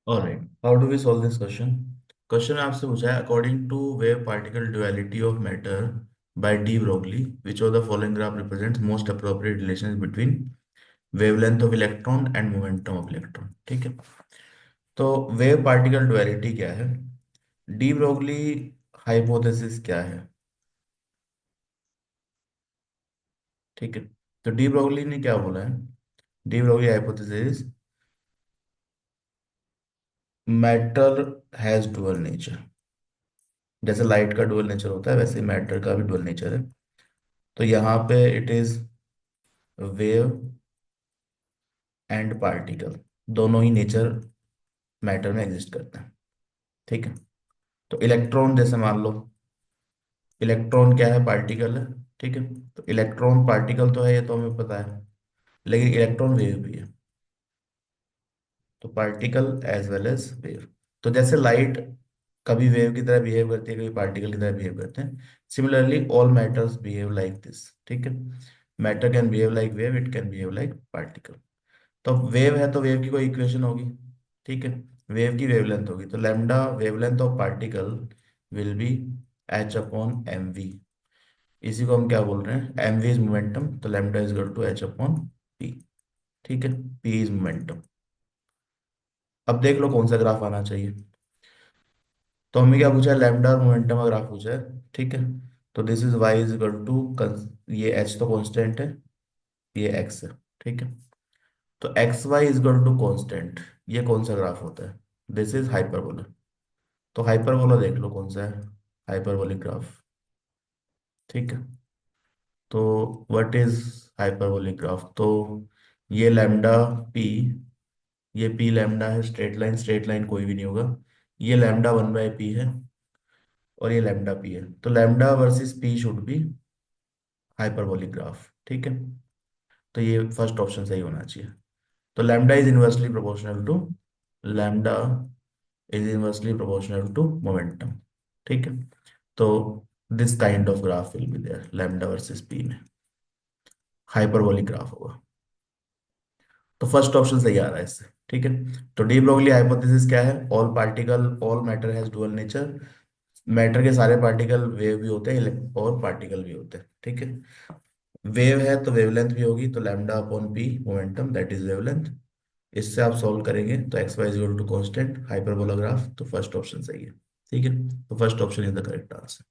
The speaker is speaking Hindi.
Alright, how do we solve this question. Question आपसे पूछा है, according to wave particle duality of matter by de Broglie, which of the following graph represents most appropriate relation between wavelength of electron and momentum of electron. ठीक है, तो वेव पार्टिकल ड्युअलिटी क्या है, डी ब्रोगली हाइपोथेसिस क्या है। ठीक है, तो डी ब्रोगली ने क्या बोला है, de Broglie hypothesis, matter has dual nature. जैसे लाइट का डुअल नेचर होता है वैसे मैटर का भी डुअल नेचर है। तो यहाँ पे it is wave and particle, दोनों ही नेचर मैटर में एग्जिस्ट करते हैं। ठीक है, तो इलेक्ट्रॉन जैसे मान लो, इलेक्ट्रॉन क्या है, पार्टिकल है। ठीक है, तो इलेक्ट्रॉन पार्टिकल तो है, ये तो हमें पता है, लेकिन इलेक्ट्रॉन वेव भी है। तो particle as well as wave. तो जैसे लाइट कभी वेव की तरह बिहेव करती है, कभी पार्टिकल की तरह बिहेव करते हैं, similarly all matters behave like this. ठीक है, matter can behave like wave, it can behave like particle. तो वेव है तो वेव की कोई इक्वेशन होगी। ठीक है, वेव की वेवलेंथ होगी, तो lambda wavelength of particle will be H upon M V. इसी को हम क्या बोल रहे हैं, एम वी इज मोमेंटम, तो lambda is equal to H upon P. ठीक है, पी इज मोमेंटम। अब देख लो कौन सा ग्राफ आना चाहिए। तो हमें क्या पूछा है, लैम्डा और मोमेंटम का ग्राफ पूछा है। ठीक है, तो this is Y is equal to, ये एच तो कांस्टेंट है, ये एक्स है। ठीक है, तो X Y is equal to constant, ये कौन सा ग्राफ होता है, दिस इज हाइपरबोला। तो हाइपरबोला देख लो कौन सा है, हाइपरबोलिक ग्राफ। ठीक है, तो व्हाट इज हाइपरबोलिक ग्राफ, तो ये लैम्डा पी, ये पी लैम्डा है, स्ट्रेट लाइन कोई भी नहीं होगा, ये लैम्डा वन बाय पी है, और ये लैम्डा पी है, तो lambda versus P should be hyperbolic graph. ठीक है, तो ये फर्स्ट ऑप्शन सही होना चाहिए। तो lambda is inversely proportional to, lambda is inversely proportional to momentum. ठीक है, तो this kind of graph will be there, lambda versus P में हाइपरबोलिक ग्राफ होगा। तो फर्स्ट ऑप्शन सही आ रहा है इससे। ठीक है, तो डी ब्रोगली हाइपोथेसिस क्या है, all particle all matter has dual nature. Matter के सारे पार्टिकल वेव भी होते हैं, और पार्टिकल भी होते हैं। ठीक है, वेव है तो वेवलेंथ भी होगी, तो lambda upon P momentum that is wavelength. इससे आप सॉल्व करेंगे तो X Y is equal to constant hyperbola graph, तो फर्स्ट ऑप्शन सही है। ठीक है, तो first option is the correct answer.